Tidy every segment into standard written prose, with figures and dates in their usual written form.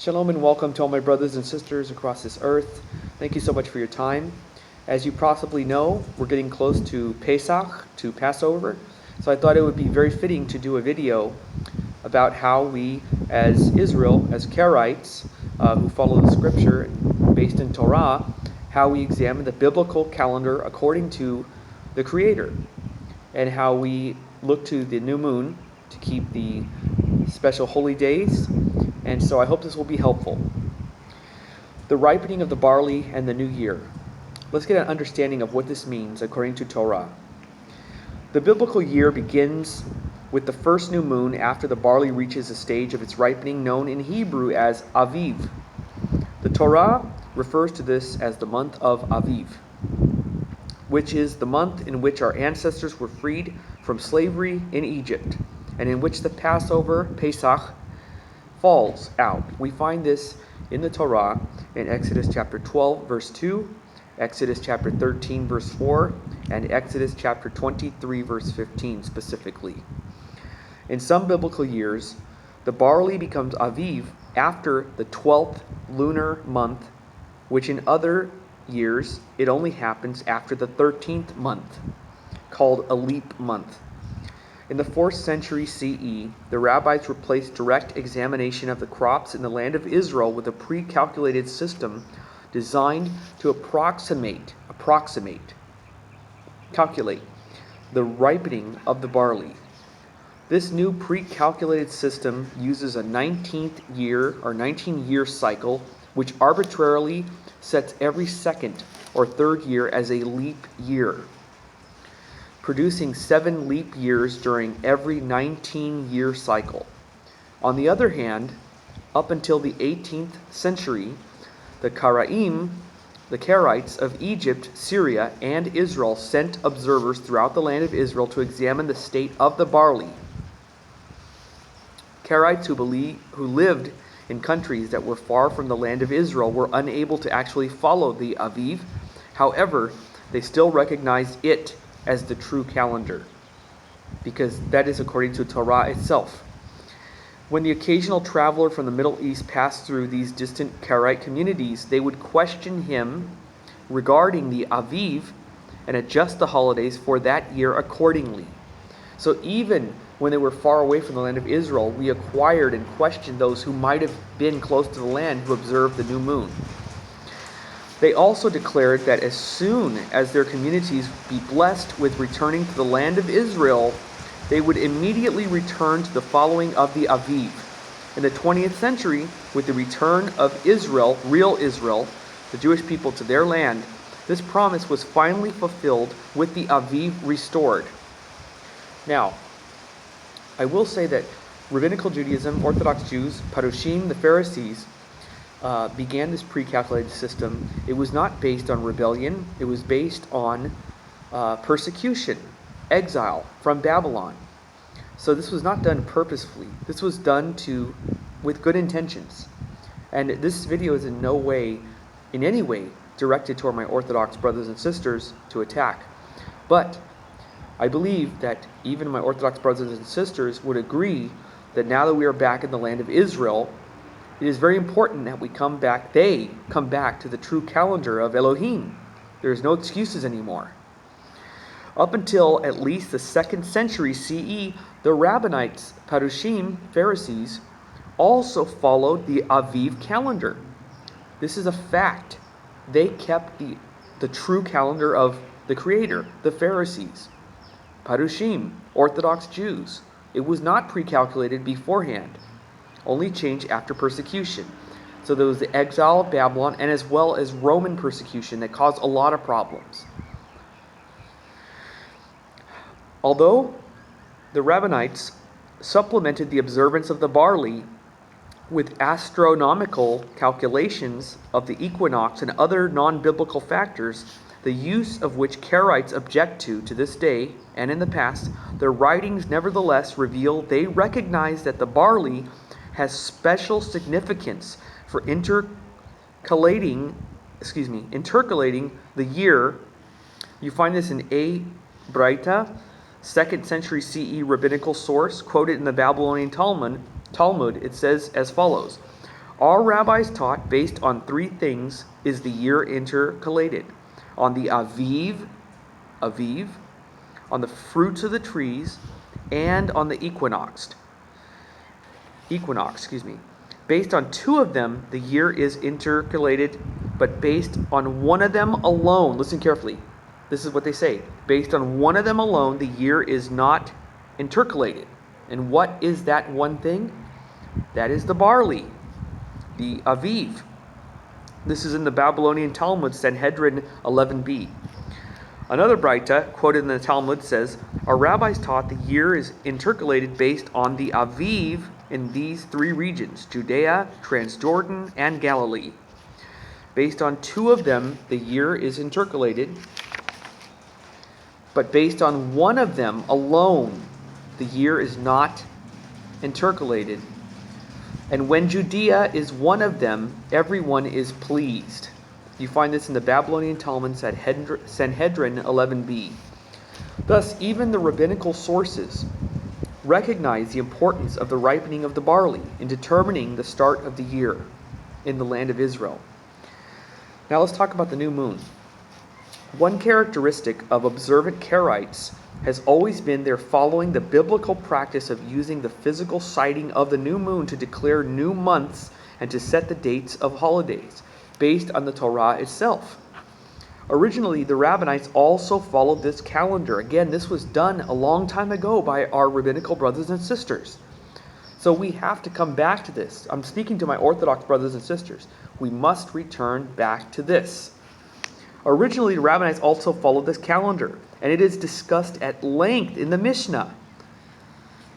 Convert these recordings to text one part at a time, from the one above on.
Shalom and welcome to all my brothers and sisters across this earth. Thank you so much for your time. As you possibly know, we're getting close to Pesach, to Passover. So I thought it would be very fitting to do a video about how we, as Israel, as Karaites, who follow the Scripture based in Torah, how we examine the biblical calendar according to the Creator, and how we look to the new moon to keep the special holy days. And so I hope this will be helpful. The ripening of the barley and the new year. Let's get an understanding of what this means according to Torah. The biblical year begins with the first new moon after the barley reaches a stage of its ripening known in Hebrew as aviv. The Torah refers to this as the month of Aviv, which is the month in which our ancestors were freed from slavery in Egypt, and in which the Passover, Pesach, falls out. We find this in the Torah in Exodus chapter 12, verse 2, Exodus chapter 13, verse 4, and Exodus chapter 23, verse 15 specifically. In some biblical years, the barley becomes aviv after the 12th lunar month, which in other years it only happens after the 13th month, called a leap month. In the 4th century CE, the rabbis replaced direct examination of the crops in the land of Israel with a pre-calculated system designed to calculate the ripening of the barley. This new pre-calculated system uses a 19-year cycle, which arbitrarily sets every second or third year as a leap year, producing 7 leap years during every 19-year cycle. On the other hand, up until the 18th century, the Karaites of Egypt, Syria, and Israel sent observers throughout the land of Israel to examine the state of the barley. Karaites who lived in countries that were far from the land of Israel were unable to actually follow the aviv. However, they still recognized it as the true calendar, because that is according to Torah itself. When the occasional traveler from the Middle East passed through these distant Karaite communities, they would question him regarding the aviv and adjust the holidays for that year accordingly. So even when they were far away from the land of Israel, we acquired and questioned those who might have been close to the land who observed the new moon. They also declared that as soon as their communities be blessed with returning to the land of Israel, they would immediately return to the following of the Aviv. In the 20th century, with the return of Israel, real Israel, the Jewish people to their land, this promise was finally fulfilled with the Aviv restored. Now, I will say that Rabbinical Judaism, Orthodox Jews, Parushim, the Pharisees, began this pre-calculated system. It was not based on rebellion. It was based on persecution, exile from Babylon. So this was not done purposefully. This was done with good intentions. And this video is in any way directed toward my Orthodox brothers and sisters to attack. But I believe that even my Orthodox brothers and sisters would agree that now that we are back in the land of Israel, it is very important that they come back to the true calendar of Elohim. There's no excuses anymore. Up until at least the 2nd century CE, the Rabbinites, Parushim, Pharisees, also followed the Aviv calendar. This is a fact. They kept the true calendar of the Creator, the Pharisees. Parushim, Orthodox Jews. It was not pre-calculated beforehand, only changed after persecution. So there was the exile of Babylon, and as well as Roman persecution that caused a lot of problems. Although the Rabbinites supplemented the observance of the barley with astronomical calculations of the equinox and other non-biblical factors, the use of which Karaites object to this day and in the past, their writings nevertheless reveal they recognize that the barley has special significance for intercalating the year. You find this in A. Braita, 2nd century CE rabbinical source, quoted in the Babylonian Talmud. It says as follows: Our rabbis taught based on three things is the year intercalated. On the aviv, on the fruits of the trees, and on the equinox. Based on two of them, the year is intercalated, but based on one of them alone, listen carefully, this is what they say, based on one of them alone, the year is not intercalated. And what is that one thing? That is the barley, the aviv. This is in the Babylonian Talmud, Sanhedrin 11b. Another Braita, quoted in the Talmud, says, our rabbis taught the year is intercalated based on the aviv in these three regions, Judea, Transjordan, and Galilee. Based on two of them, the year is intercalated, but based on one of them alone, the year is not intercalated. And when Judea is one of them, everyone is pleased. You find this in the Babylonian Talmud, Sanhedrin 11b. Thus, even the rabbinical sources recognize the importance of the ripening of the barley in determining the start of the year in the land of Israel. Now let's talk about the new moon. One characteristic of observant Karaites has always been their following the biblical practice of using the physical sighting of the new moon to declare new months and to set the dates of holidays, based on the Torah itself. Originally, the Rabbinites also followed this calendar. Again, this was done a long time ago by our rabbinical brothers and sisters. So we have to come back to this. I'm speaking to my Orthodox brothers and sisters. We must return back to this. Originally, the Rabbinites also followed this calendar, and it is discussed at length in the Mishnah.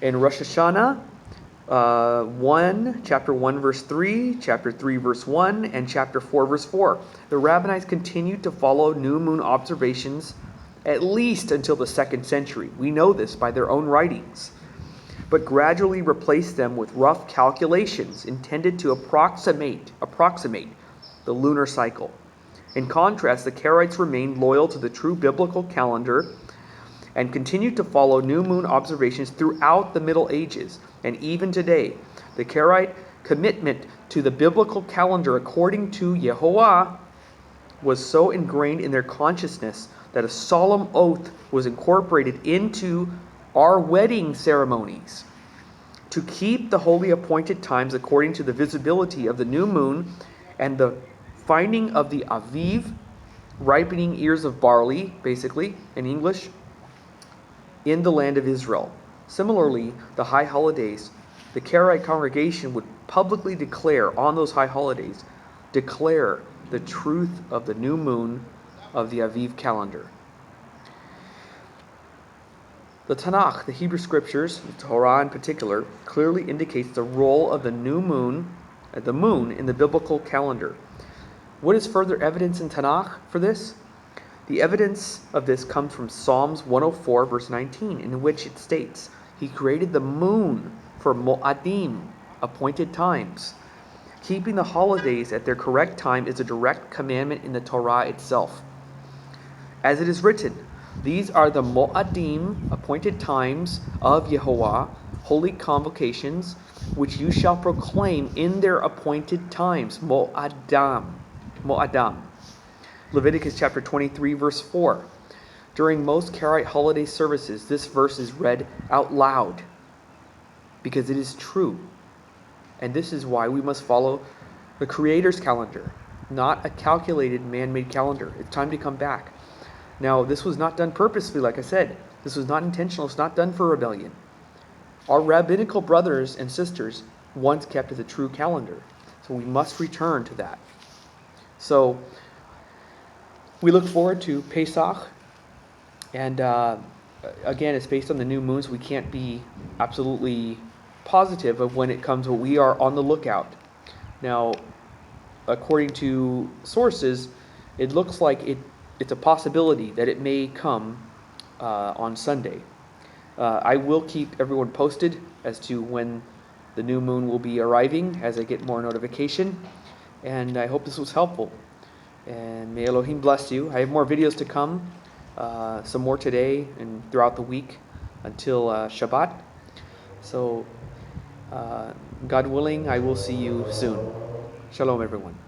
In Rosh Hashanah, chapter 1, verse 3, chapter 3, verse 1, and chapter 4, verse 4. The Rabbinites continued to follow new moon observations at least until the 2nd century. We know this by their own writings, but gradually replaced them with rough calculations intended to approximate the lunar cycle. In contrast, the Karaites remained loyal to the true biblical calendar and continued to follow new moon observations throughout the Middle Ages. And even today, the Karaite commitment to the biblical calendar according to YHWH was so ingrained in their consciousness that a solemn oath was incorporated into our wedding ceremonies to keep the holy appointed times according to the visibility of the new moon and the finding of the aviv, ripening ears of barley, basically, in English, in the land of Israel. Similarly, the high holidays, the Karaite congregation would publicly declare on those high holidays, declare the truth of the new moon of the Aviv calendar. The Tanakh, the Hebrew Scriptures, the Torah in particular, clearly indicates the role of the moon in the biblical calendar. What is further evidence in Tanakh for this? The evidence of this comes from Psalms 104, verse 19, in which it states, He created the moon for Mo'adim, appointed times. Keeping the holidays at their correct time is a direct commandment in the Torah itself. As it is written, these are the Mo'adim, appointed times of YHWH, holy convocations, which you shall proclaim in their appointed times, Mo'adam. Leviticus chapter 23, verse 4. During most Karaite holiday services, this verse is read out loud because it is true. And this is why we must follow the Creator's calendar, not a calculated man-made calendar. It's time to come back. Now, this was not done purposefully, like I said. This was not intentional. It's not done for rebellion. Our rabbinical brothers and sisters once kept the true calendar. So we must return to that. So we look forward to Pesach, and again, it's based on the new moons. We can't be absolutely positive of when it comes, but we are on the lookout. Now, according to sources, it looks like it's a possibility that it may come on Sunday. I will keep everyone posted as to when the new moon will be arriving as I get more notification. And I hope this was helpful. And may Elohim bless you. I have more videos to come, some more today and throughout the week until Shabbat. So, God willing, I will see you soon. Shalom, everyone.